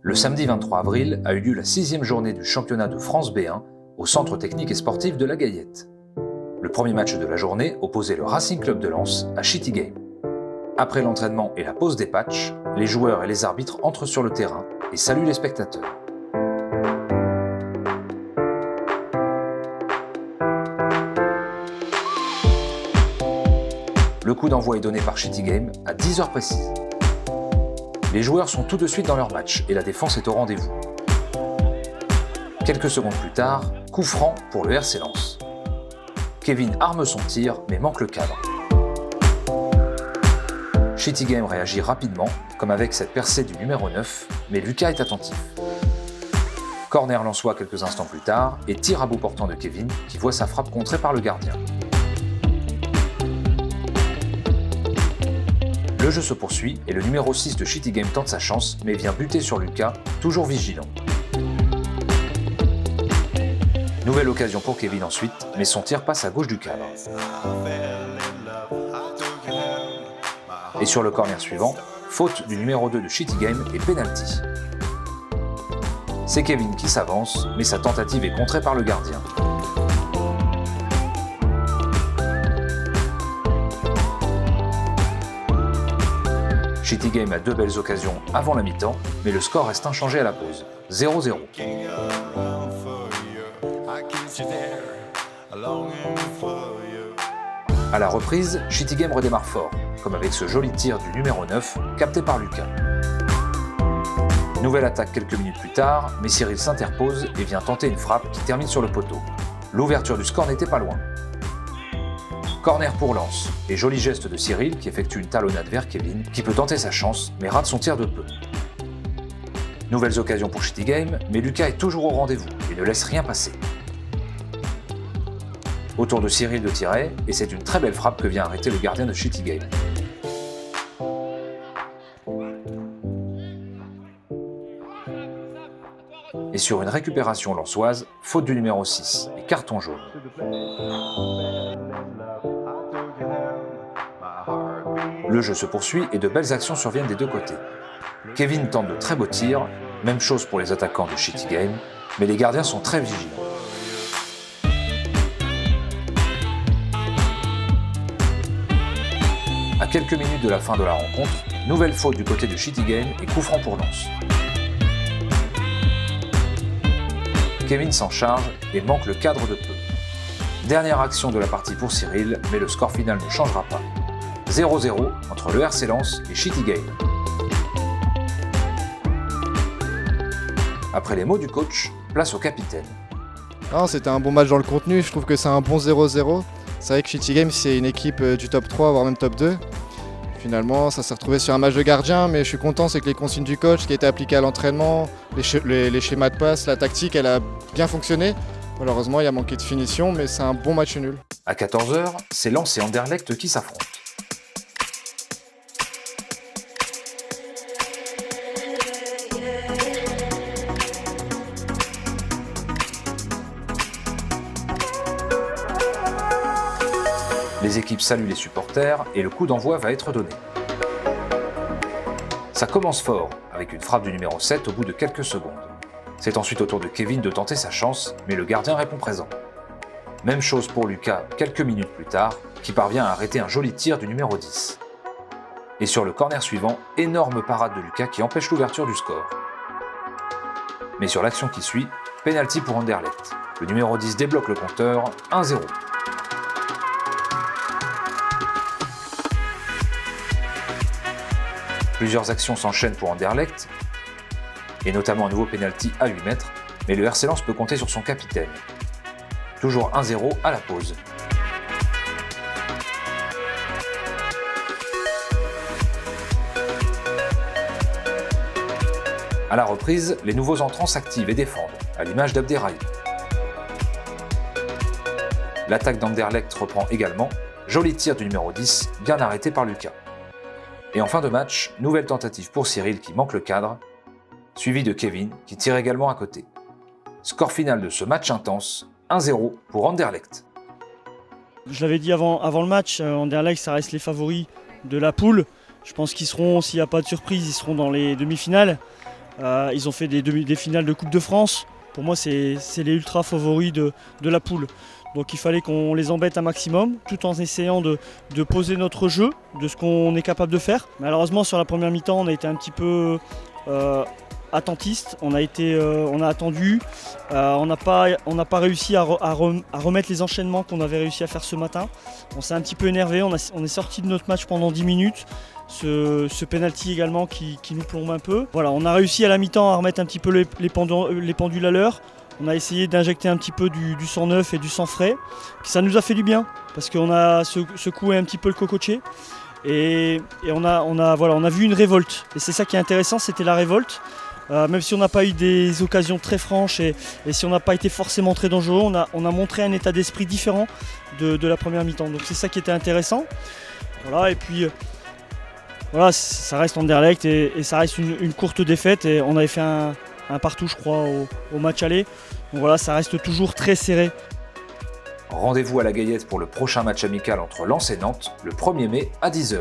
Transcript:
Le samedi 23 avril a eu lieu la 6e journée du championnat de France B1 au Centre technique et sportif de la Gaillette. Le premier match de la journée opposait le Racing Club de Lens à Shitty Game. Après l'entraînement et la pause des patchs, les joueurs et les arbitres entrent sur le terrain et saluent les spectateurs. Le coup d'envoi est donné par Shitty Game à 10h précises. Les joueurs sont tout de suite dans leur match et la défense est au rendez-vous. Quelques secondes plus tard, coup franc pour le RC Lens. Kevin arme son tir mais manque le cadre. Shitty Game réagit rapidement, comme avec cette percée du numéro 9, mais Lucas est attentif. Corner lensois quelques instants plus tard et tir à bout portant de Kevin qui voit sa frappe contrée par le gardien. Le jeu se poursuit et le numéro 6 de Shitty Game tente sa chance mais vient buter sur Lucas, toujours vigilant. Nouvelle occasion pour Kevin ensuite, mais son tir passe à gauche du cadre. Et sur le corner suivant, faute du numéro 2 de Shitty Game et penalty. C'est Kevin qui s'avance, mais sa tentative est contrée par le gardien. Shitty Game a 2 belles occasions avant la mi-temps, mais le score reste inchangé à la pause, 0-0. À la reprise, Shitty Game redémarre fort, comme avec ce joli tir du numéro 9, capté par Lucas. Nouvelle attaque quelques minutes plus tard, mais Cyril s'interpose et vient tenter une frappe qui termine sur le poteau. L'ouverture du score n'était pas loin. Corner pour Lens, et joli geste de Cyril qui effectue une talonnade vers Kevin, qui peut tenter sa chance, mais rate son tir de peu. Nouvelles occasions pour Shitty Game, mais Lucas est toujours au rendez-vous et ne laisse rien passer. Autour de Cyril de tirer, et c'est une très belle frappe que vient arrêter le gardien de Shitty Game. Et sur une récupération lensoise, faute du numéro 6 et carton jaune. Le jeu se poursuit et de belles actions surviennent des deux côtés. Kevin tente de très beaux tirs, même chose pour les attaquants de Shitty Game, mais les gardiens sont très vigilants. À quelques minutes de la fin de la rencontre, nouvelle faute du côté de Shitty Game et coup franc pour Lens. Kevin s'en charge et manque le cadre de peu. Dernière action de la partie pour Cyril, mais le score final ne changera pas. 0-0 entre le RC Lens et Shitty Game. Après les mots du coach, place au capitaine. C'était un bon match dans le contenu, je trouve que c'est un bon 0-0. C'est vrai que Shitty Game c'est une équipe du top 3 voire même top 2. Finalement ça s'est retrouvé sur un match de gardien, mais je suis content, c'est que les consignes du coach qui a été appliquées à l'entraînement, les schémas de passe, la tactique, elle a bien fonctionné. Malheureusement il a manqué de finition, mais c'est un bon match nul. À 14h, c'est Lens et Anderlecht qui s'affrontent. Les équipes saluent les supporters et le coup d'envoi va être donné. Ça commence fort, avec une frappe du numéro 7 au bout de quelques secondes. C'est ensuite au tour de Kevin de tenter sa chance, mais le gardien répond présent. Même chose pour Lucas quelques minutes plus tard, qui parvient à arrêter un joli tir du numéro 10. Et sur le corner suivant, énorme parade de Lucas qui empêche l'ouverture du score. Mais sur l'action qui suit, penalty pour Anderlecht. Le numéro 10 débloque le compteur, 1-0. Plusieurs actions s'enchaînent pour Anderlecht, et notamment un nouveau penalty à 8 mètres, mais le RC Lens peut compter sur son capitaine. Toujours 1-0 à la pause. À la reprise, les nouveaux entrants s'activent et défendent, à l'image d'Abderrahim. L'attaque d'Anderlecht reprend également, joli tir du numéro 10, bien arrêté par Lucas. Et en fin de match, nouvelle tentative pour Cyril qui manque le cadre, suivi de Kevin qui tire également à côté. Score final de ce match intense, 1-0 pour Anderlecht. Je l'avais dit avant le match, Anderlecht ça reste les favoris de la poule. Je pense qu'ils seront, s'il n'y a pas de surprise, ils seront dans les demi-finales. Ils ont fait des finales de Coupe de France. Pour moi, c'est les ultra favoris de la poule. Donc il fallait qu'on les embête un maximum, tout en essayant de poser notre jeu, de ce qu'on est capable de faire. Malheureusement, sur la première mi-temps, on a été un petit peu attentiste. On a attendu. On n'a pas réussi à remettre les enchaînements qu'on avait réussi à faire ce matin. On s'est un petit peu énervé. On est sorti de notre match pendant 10 minutes. Ce penalty également qui nous plombe un peu. Voilà, on a réussi à la mi-temps à remettre un petit peu les pendules à l'heure. On a essayé d'injecter un petit peu du sang neuf et du sang frais. Ça nous a fait du bien parce qu'on a secoué un petit peu le cocotier. Et on a vu une révolte. Et c'est ça qui est intéressant, c'était la révolte. Même si on n'a pas eu des occasions très franches et si on n'a pas été forcément très dangereux, on a montré un état d'esprit différent de la première mi-temps. Donc c'est ça qui était intéressant. Voilà, et puis voilà, ça reste Anderlecht et ça reste une courte défaite. Et on avait fait un partout, je crois, au match aller. Donc voilà, ça reste toujours très serré. Rendez-vous à la Gaillette pour le prochain match amical entre Lens et Nantes, le 1er mai à 10h.